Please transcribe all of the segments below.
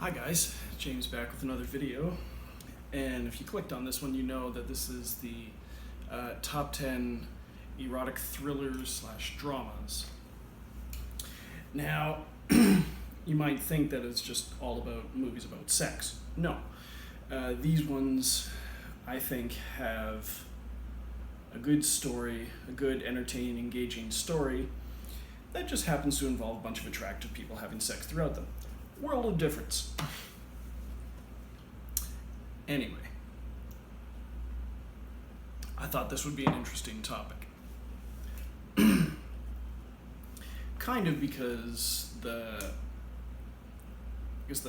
Hi guys, James back with another video, and if you clicked on this one you know that this is the top 10 erotic thrillers slash dramas. Now, you might think that it's just all about movies about sex. No. These ones, I think, have a good story, a good, entertaining, engaging story that just happens to involve a bunch of attractive people having sex throughout them. World of difference. Anyway, I thought this would be an interesting topic. Kind of because the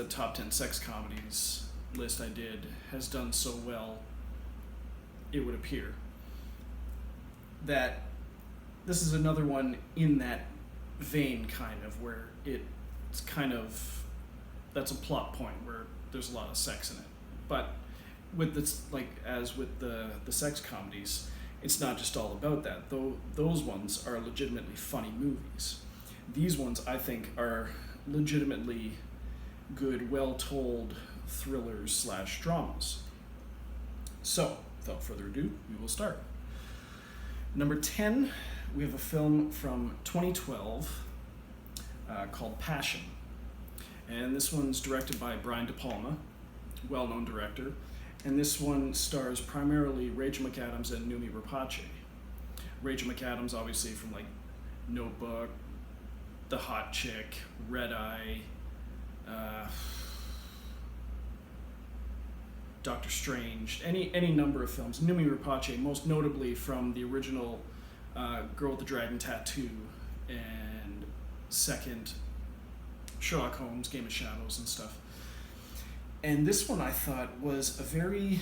top 10 sex comedies list I did has done so well, it would appear that this is another one in that vein, kind of, where it's kind of, that's a plot point where there's a lot of sex in it. But with this, like as with the sex comedies, it's not just all about that. Though those ones are legitimately funny movies. These ones, I think, are legitimately good, well-told thrillers slash dramas. So, without further ado, we will start. Number 10, we have a film from 2012 called Passion. And this one's directed by Brian De Palma, well-known director. And this one stars primarily Rachel McAdams and Noomi Rapace. Rachel McAdams, obviously, from like Notebook, The Hot Chick, Red Eye, Doctor Strange, any number of films. Noomi Rapace, most notably from the original Girl with the Dragon Tattoo and second Sherlock Holmes, Game of Shadows and stuff. And this one I thought was a very,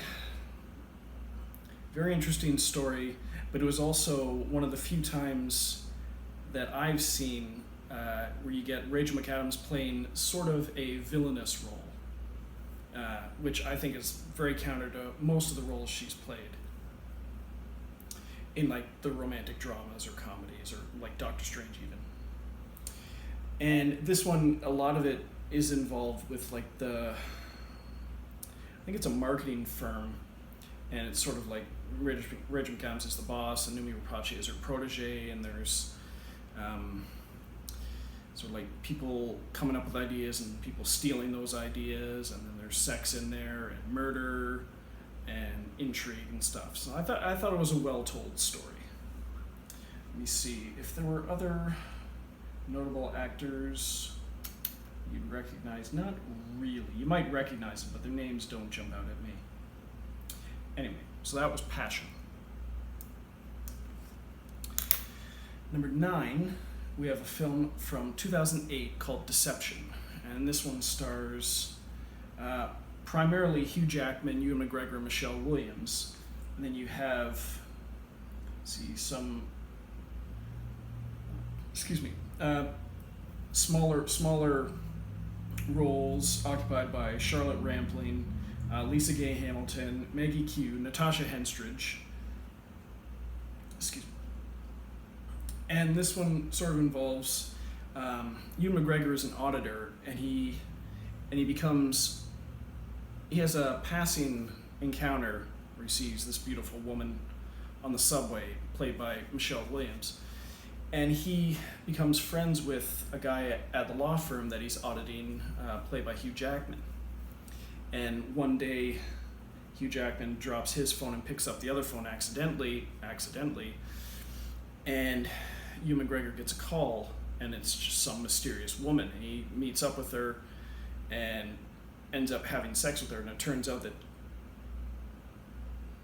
very interesting story, but it was also one of the few times that I've seen where you get Rachel McAdams playing sort of a villainous role, which I think is very counter to most of the roles she's played in like the romantic dramas or comedies or like Doctor Strange even. And this one, a lot of it is involved with like I think it's a marketing firm, and it's sort of like Rachel McAdams is the boss and Noomi Rapace is her protege, and there's sort of like people coming up with ideas and people stealing those ideas, and then there's sex in there and murder and intrigue and stuff. So I thought it was a well-told story. Let me see if there were other notable actors you'd recognize. Not really. You might recognize them, but their names don't jump out at me. Anyway, so that was Passion. Number 9, we have a film from 2008 called Deception. And this one stars primarily Hugh Jackman, Ewan McGregor, and Michelle Williams. And then you have, smaller roles occupied by Charlotte Rampling, Lisa Gay Hamilton, Maggie Q, Natasha Henstridge. And this one sort of involves Ewan McGregor is an auditor, and he has a passing encounter where he sees this beautiful woman on the subway, played by Michelle Williams. And he becomes friends with a guy at the law firm that he's auditing, played by Hugh Jackman. And one day, Hugh Jackman drops his phone and picks up the other phone accidentally, and Ewan McGregor gets a call, and it's just some mysterious woman. And he meets up with her and ends up having sex with her, and it turns out that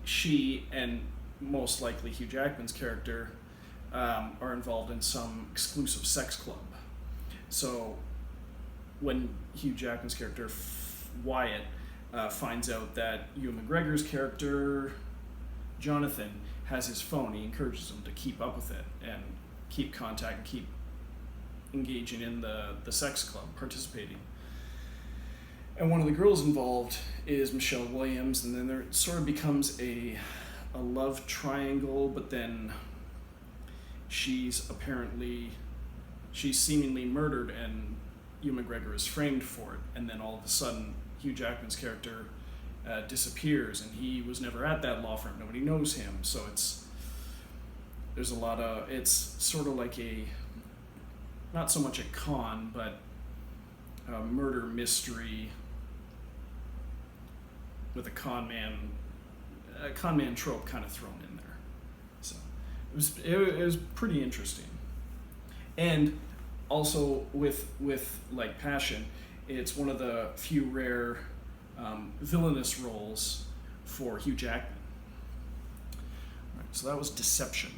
she and most likely Hugh Jackman's character are involved in some exclusive sex club. So when Hugh Jackman's character Wyatt finds out that Ewan McGregor's character Jonathan has his phone, he encourages him to keep up with it and keep contact and keep engaging in the sex club, participating. And one of the girls involved is Michelle Williams, and then there sort of becomes a love triangle, but then she's seemingly murdered, and Ewan McGregor is framed for it, and then all of a sudden Hugh Jackman's character disappears, and he was never at that law firm. Nobody knows him, so there's a lot of, it's sort of like not so much a con, but a murder mystery with a con man trope kind of thrown in there. So it was pretty interesting. And also with like Passion, it's one of the few rare villainous roles for Hugh Jackman. All right, so that was Deception.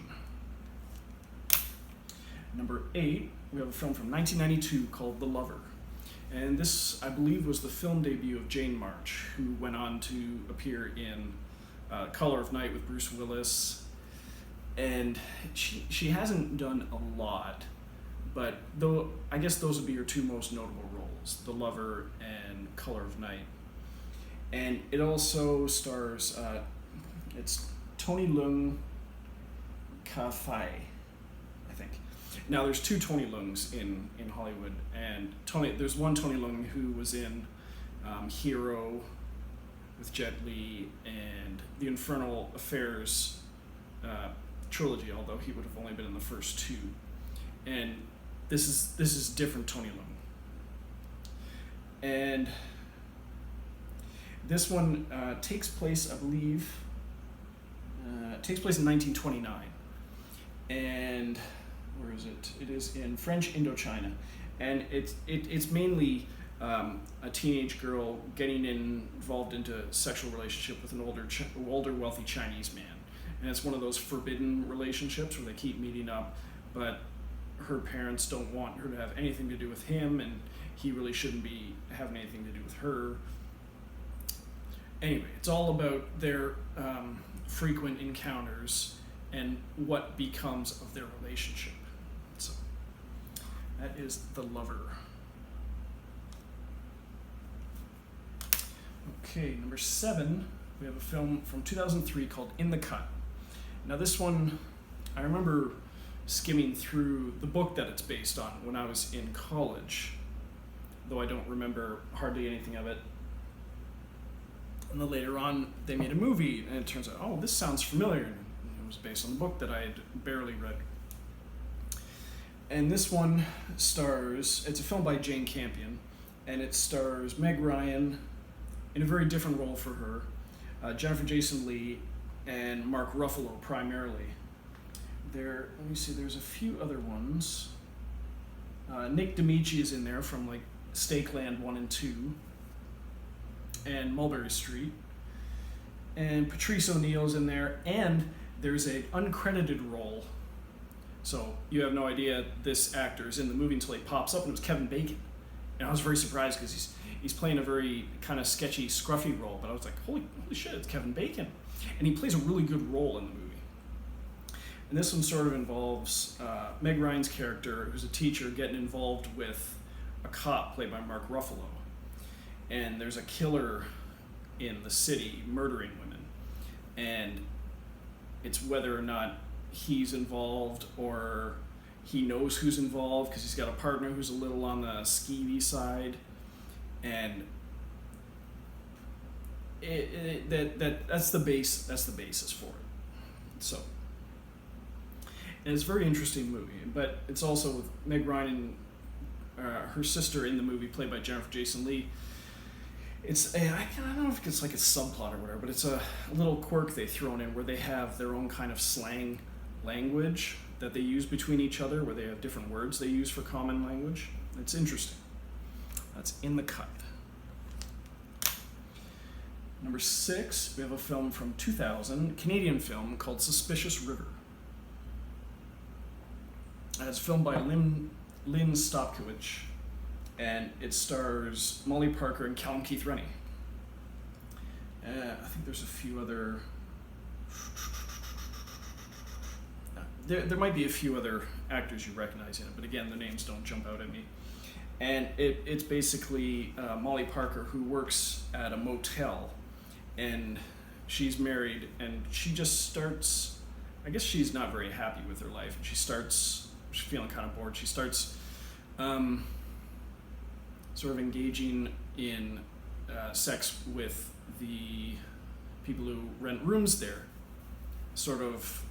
Number 8, we have a film from 1992 called The Lover. And this, I believe, was the film debut of Jane March, who went on to appear in Color of Night with Bruce Willis. And she hasn't done a lot, but though I guess those would be her two most notable roles, The Lover and Color of Night. And it also stars, it's Tony Leung Ka-fai, I think. Now there's two Tony Leungs in Hollywood, and there's one Tony Leung who was in Hero with Jet Li and the Infernal Affairs trilogy, although he would have only been in the first two. And this is different Tony Leung. And this one takes place, I believe, takes place in 1929. And where is it? It is in French Indochina. And it's mainly a teenage girl getting involved into a sexual relationship with an older wealthy Chinese man. And it's one of those forbidden relationships where they keep meeting up, but her parents don't want her to have anything to do with him, and he really shouldn't be having anything to do with her. Anyway, it's all about their frequent encounters and what becomes of their relationship. So that is The Lover. Okay, number 7, we have a film from 2003 called In the Cut. Now this one, I remember skimming through the book that it's based on when I was in college, though I don't remember hardly anything of it. And then later on, they made a movie, and it turns out, oh, this sounds familiar. And it was based on the book that I had barely read. And this one stars, it's a film by Jane Campion, and it stars Meg Ryan in a very different role for her, Jennifer Jason Leigh, and Mark Ruffalo primarily. Let me see, there's a few other ones. Nick D'Amici is in there from like Stakeland 1 and 2, and Mulberry Street. And Patrice O'Neill's in there, and there's an uncredited role. So you have no idea this actor is in the movie until he pops up, and it was Kevin Bacon. And I was very surprised because he's playing a very kind of sketchy, scruffy role, but I was like, holy shit, it's Kevin Bacon. And he plays a really good role in the movie. And this one sort of involves Meg Ryan's character, who's a teacher, getting involved with a cop played by Mark Ruffalo. And there's a killer in the city murdering women. And it's whether or not he's involved or he knows who's involved because he's got a partner who's a little on the skeevy side. And that's the basis for it. So, and it's a very interesting movie, but it's also with Meg Ryan and her sister in the movie, played by Jennifer Jason Leigh. I don't know if it's like a subplot or whatever, but it's a little quirk they've thrown in where they have their own kind of slang language that they use between each other, where they have different words they use for common language. It's interesting. That's In the Cut. Number 6, we have a film from 2000, Canadian film called Suspicious River. It's filmed by Lynn Stopkowicz, and it stars Molly Parker and Callum Keith Rennie. I think there's a few other... There might be a few other actors you recognize in it, but again, the names don't jump out at me. And it's basically Molly Parker, who works at a motel, and she's married, and she just starts... I guess she's not very happy with her life, and she's feeling kind of bored. She starts sort of engaging in sex with the people who rent rooms there, sort of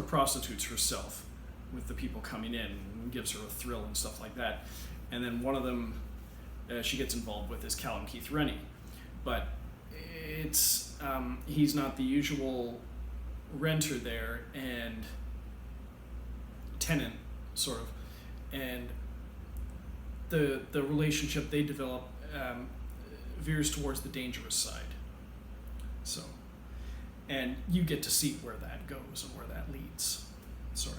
prostitutes herself with the people coming in, and gives her a thrill and stuff like that. And then one of them she gets involved with is Callum Keith Rennie, but it's he's not the usual renter there and tenant, sort of, and the relationship they develop veers towards the dangerous side. So, and you get to see where that goes and where that leads. Sorry.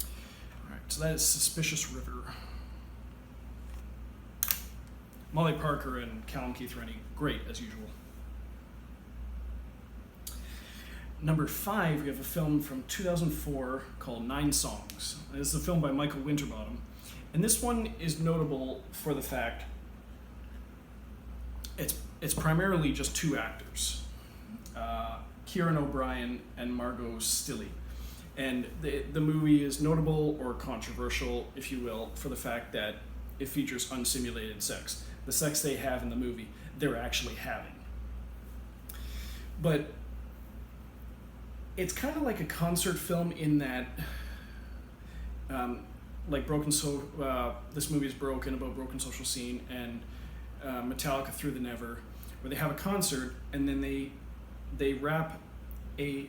All right, so that is Suspicious River. Molly Parker and Callum Keith Rennie, great as usual. Number 5, we have a film from 2004 called 9 Songs. This is a film by Michael Winterbottom. And this one is notable for the fact it's primarily just 2 actors, Kieran O'Brien and Margot Stilley. And the movie is notable, or controversial, if you will, for the fact that it features unsimulated sex. The sex they have in the movie, they're actually having. But it's kind of like a concert film in that, like this movie is Broken, about broken social scene, and Metallica Through the Never, where they have a concert and then they wrap a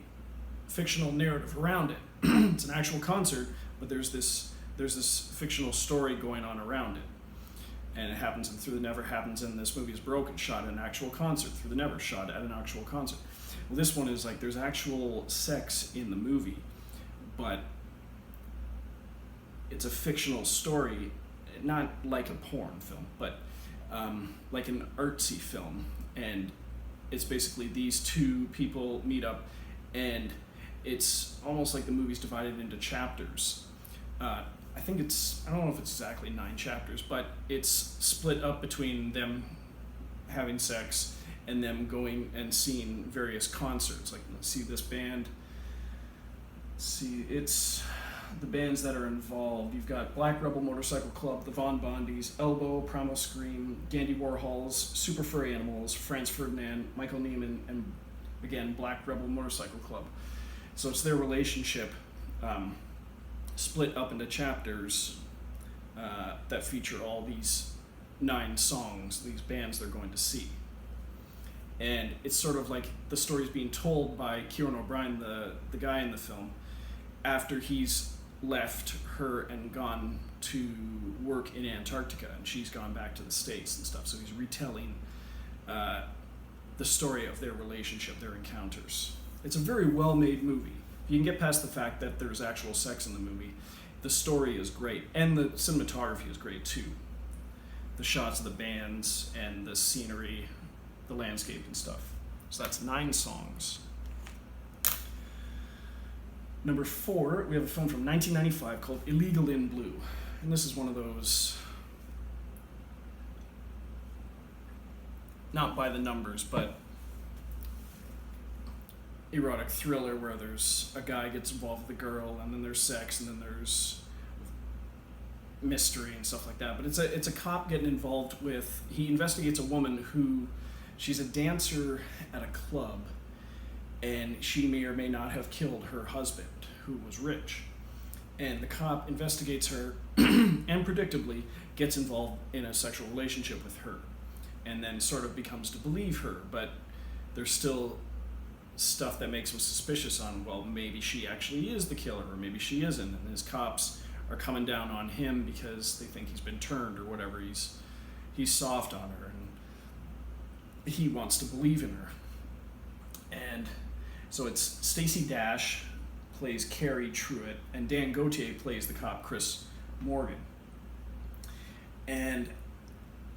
fictional narrative around it. It's an actual concert, but there's this fictional story going on around it. And it happens in Through the Never, happens in This Movie is Broken, shot at an actual concert. Through the Never, shot at an actual concert. Well, this one is like there's actual sex in the movie, but it's a fictional story, not like a porn film, but like an artsy film. And it's basically these 2 people meet up, and it's almost like the movie's divided into chapters. I don't know if it's exactly 9 chapters, but it's split up between them having sex and them going and seeing various concerts. Like, let's see this band. It's the bands that are involved. You've got Black Rebel Motorcycle Club, the Von Bondis, Elbow, Primal Scream, Dandy Warhols, Super Furry Animals, Franz Ferdinand, Michael Nyman, and again, Black Rebel Motorcycle Club. So it's their relationship split up into chapters that feature all these 9 songs, these bands they're going to see. And it's sort of like the story's being told by Kieran O'Brien, the guy in the film, after he's left her and gone to work in Antarctica, and she's gone back to the States and stuff. So he's retelling the story of their relationship, their encounters. It's a very well-made movie. If you can get past the fact that there's actual sex in the movie, the story is great, and the cinematography is great too. The shots of the bands and the scenery, the landscape and stuff. So that's 9 Songs. Number 4, we have a film from 1995 called Illegal in Blue. And this is one of those, not by the numbers, but erotic thriller where there's a guy gets involved with a girl, and then there's sex, and then there's mystery and stuff like that. But it's a cop getting involved with, he investigates a woman who, she's a dancer at a club, and she may or may not have killed her husband, who was rich. And the cop investigates her and predictably gets involved in a sexual relationship with her, and then sort of becomes to believe her, but there's still stuff that makes him suspicious on, well, maybe she actually is the killer, or maybe she isn't, and his cops are coming down on him because they think he's been turned or whatever. He's soft on her, and he wants to believe in her. And so it's Stacey Dash plays Carrie Truitt, and Dan Gauthier plays the cop Chris Morgan. And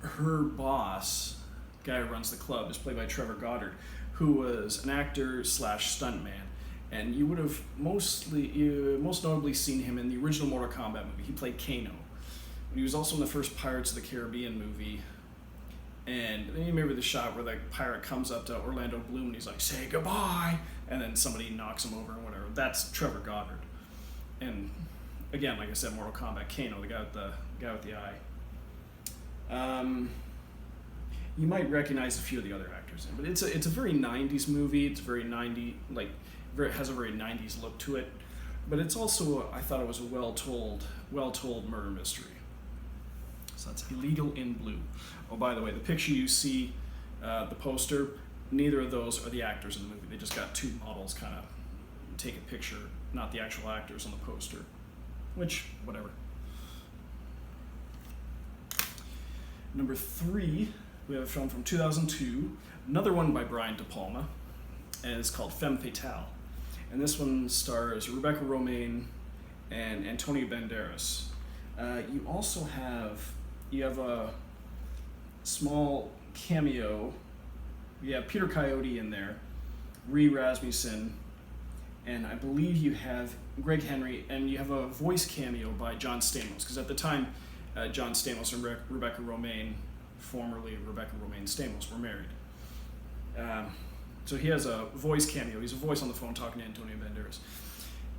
her boss, guy who runs the club, is played by Trevor Goddard, who was an actor / stuntman. And you would have most notably seen him in the original Mortal Kombat movie. He played Kano. He was also in the first Pirates of the Caribbean movie. And then you remember the shot where the pirate comes up to Orlando Bloom and he's like, "Say goodbye," and then somebody knocks him over and whatever. That's Trevor Goddard. And again, like I said, Mortal Kombat, Kano, the guy with the eye. You might recognize a few of the other actors in, but it's a very '90s movie. It's very it has a very '90s look to it, but it's also I thought it was a well told murder mystery. So that's Illegal in Blue. Oh, by the way, the picture you see, the poster, neither of those are the actors in the movie. They just got two models kind of take a picture, not the actual actors on the poster, which whatever. Number 3, we have a film from 2002, another one by Brian De Palma, and it's called Femme Fatale. And this one stars Rebecca Romijn and Antonio Banderas. You also have a small cameo. You have Peter Coyote in there, Ree Rasmussen, and I believe you have Greg Henry, and you have a voice cameo by John Stamos, because at the time, John Stamos and Rebecca Romijn, formerly Rebecca Romijn Stamos, were married. So he has a voice cameo. He's a voice on the phone talking to Antonio Banderas.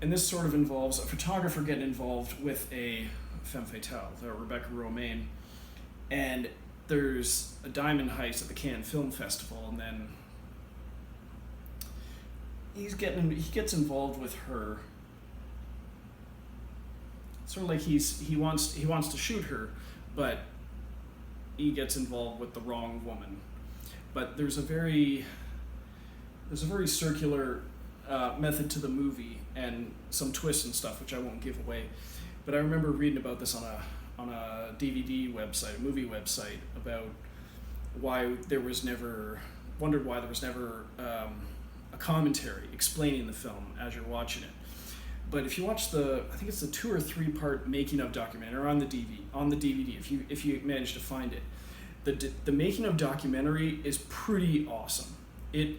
And this sort of involves a photographer getting involved with a femme fatale, Rebecca Romijn. And there's a diamond heist at the Cannes Film Festival, and then he gets involved with her. Sort of like he wants to shoot her, but he gets involved with the wrong woman. But there's a very circular method to the movie and some twists and stuff, which I won't give away. But I remember reading about this on a DVD website, a movie website, about why there was never a commentary explaining the film as you're watching it. But if you watch I think it's the 2 or 3 part making of documentary on the DVD, if you manage to find it, the making of documentary is pretty awesome. It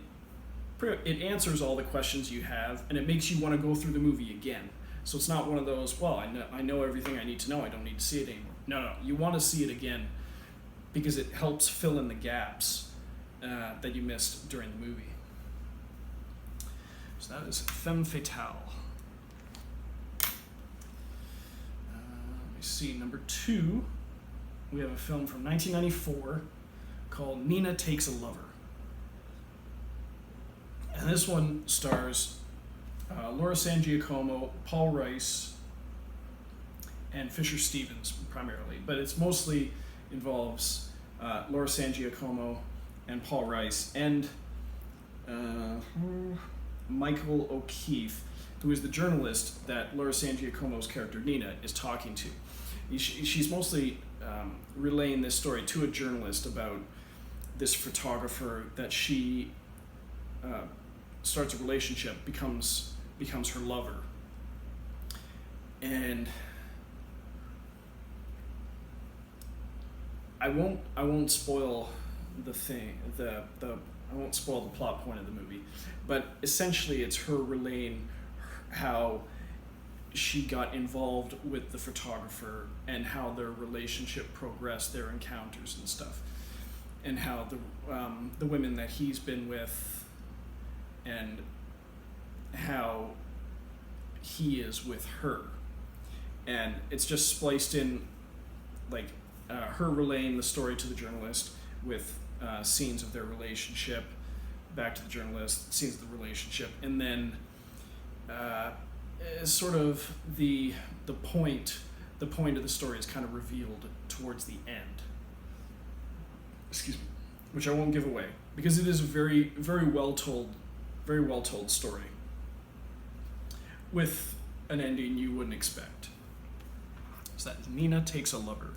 answers all the questions you have, and it makes you want to go through the movie again. So it's not one of those, well, I know everything I need to know, I don't need to see it anymore. No, you want to see it again because it helps fill in the gaps that you missed during the movie. So that is Femme Fatale. Let me see, number 2, we have a film from 1994 called Nina Takes a Lover. And this one stars Laura San Giacomo, Paul Rice, and Fisher Stevens primarily, but it's mostly involves Laura San Giacomo and Paul Rice and Michael O'Keefe, who is the journalist that Laura San Giacomo's character Nina is talking to. She's mostly relaying this story to a journalist about this photographer that she starts a relationship, becomes her lover, and I won't spoil I won't spoil the plot point of the movie, but essentially it's her relaying how she got involved with the photographer and how their relationship progressed, their encounters and stuff, and how the women that he's been with and how he is with her. And it's just spliced in like her relaying the story to the journalist with scenes of their relationship, back to the journalist, scenes of the relationship, and then sort of the point of the story is kind of revealed towards the end. Excuse me, which I won't give away because it is a very, very well told story with an ending you wouldn't expect. So that is Nina Takes a Lover.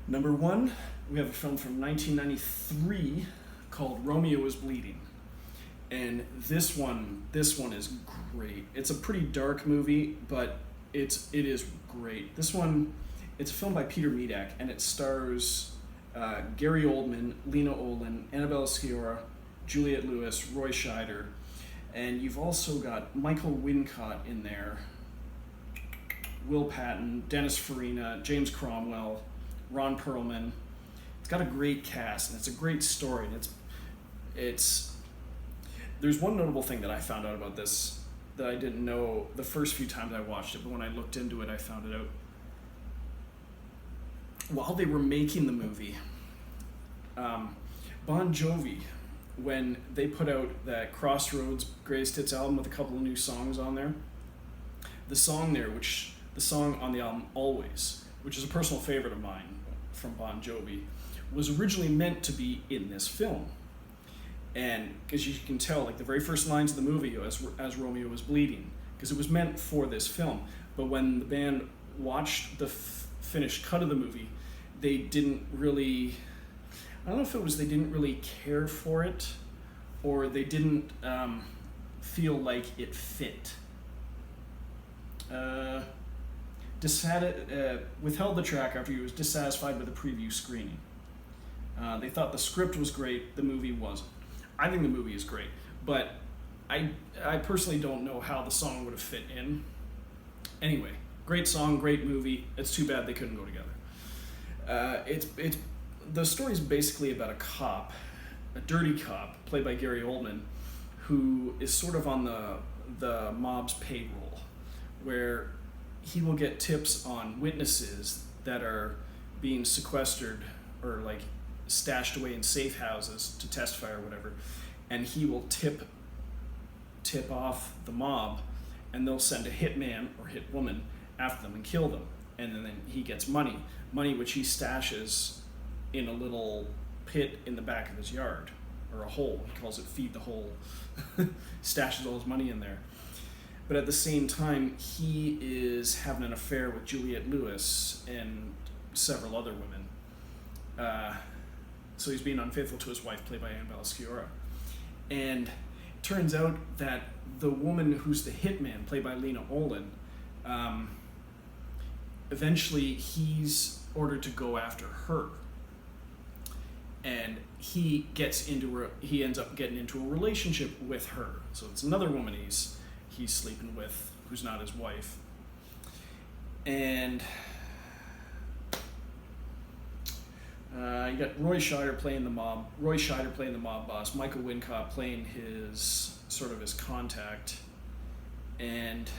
Number 1, we have a film from 1993 called Romeo Is Bleeding. And this one is great. It's a pretty dark movie, but it is great. This one, it's a film by Peter Medak, and it stars Gary Oldman, Lena Olin, Annabelle Sciorra, Juliette Lewis, Roy Scheider, and you've also got Michael Wincott in there, Will Patton, Dennis Farina, James Cromwell, Ron Perlman. It's got a great cast, and it's a great story, and it's there's one notable thing that I found out about this that I didn't know the first few times I watched it, but when I looked into it, I found it out. while they were making the movie, Bon Jovi, when they put out that Crossroads Greatest Hits album with a couple of new songs on there, the song on the album Always, which is a personal favorite of mine from Bon Jovi, was originally meant to be in this film. And because you can tell, like the very first lines of the movie, as Romeo Is Bleeding, because it was meant for this film. But when the band watched the finished cut of the movie, they didn't really, I don't know if it was they didn't really care for it, or they didn't feel like it fit. Withheld the track after he was dissatisfied with the preview screening. They thought the script was great, the movie wasn't. I think the movie is great, but I personally don't know how the song would have fit in. Anyway, great song, great movie. It's too bad they couldn't go together. It's the story's basically about a cop, a dirty cop, played by Gary Oldman, who is sort of on the mob's payroll, where he will get tips on witnesses that are being sequestered or like stashed away in safe houses to testify or whatever, and he will tip off the mob, and they'll send a hitman or hit woman after them and kill them, and then he gets money which he stashes in a little pit in the back of his yard, or a hole. He calls it feed the hole. Stashes all his money in there. But at the same time, he is having an affair with Juliette Lewis and several other women. So he's being unfaithful to his wife, played by Annabelle Sciorra. And it turns out that the woman who's the hitman, played by Lena Olin, eventually he's ordered to go after her. And he ends up getting into a relationship with her. So it's another woman he's sleeping with, who's not his wife. And you got Roy Scheider playing the mob boss, Michael Wincott playing his contact, and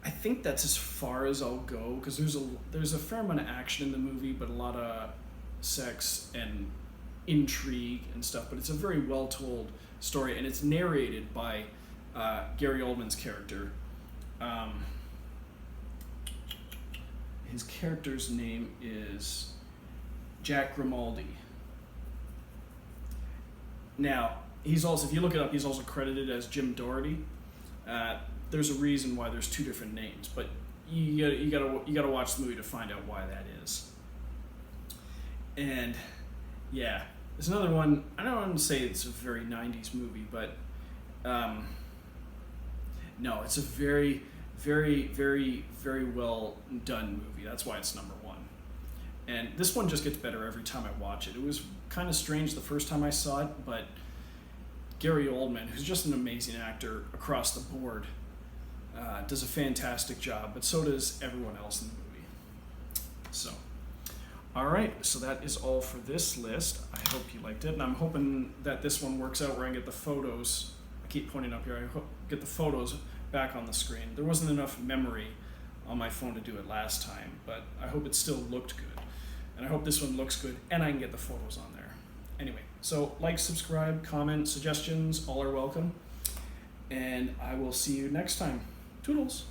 I think that's as far as I'll go, because there's a fair amount of action in the movie, but a lot of sex and intrigue and stuff. But it's a very well told story, and it's narrated by Gary Oldman's character. His character's name is Jack Grimaldi. Now, he's also, if you look it up, he's also credited as Jim Doherty. There's a reason why there's two different names, but you gotta watch the movie to find out why that is. And yeah, there's another one. I don't want to say it's a very 90s movie, but no, it's a very, very, very, very well done movie. That's why it's number one. And this one just gets better every time I watch it. It was kind of strange the first time I saw it, but Gary Oldman, who's just an amazing actor across the board, does a fantastic job, but so does everyone else in the movie. So, all right, so that is all for this list. I hope you liked it, and I'm hoping that this one works out where I can get the photos. I keep pointing up here. I hope get the photos back on the screen. There wasn't enough memory on my phone to do it last time, but I hope it still looked good. And I hope this one looks good, and I can get the photos on there. Anyway, so like, subscribe, comment, suggestions, all are welcome. And I will see you next time. Toodles.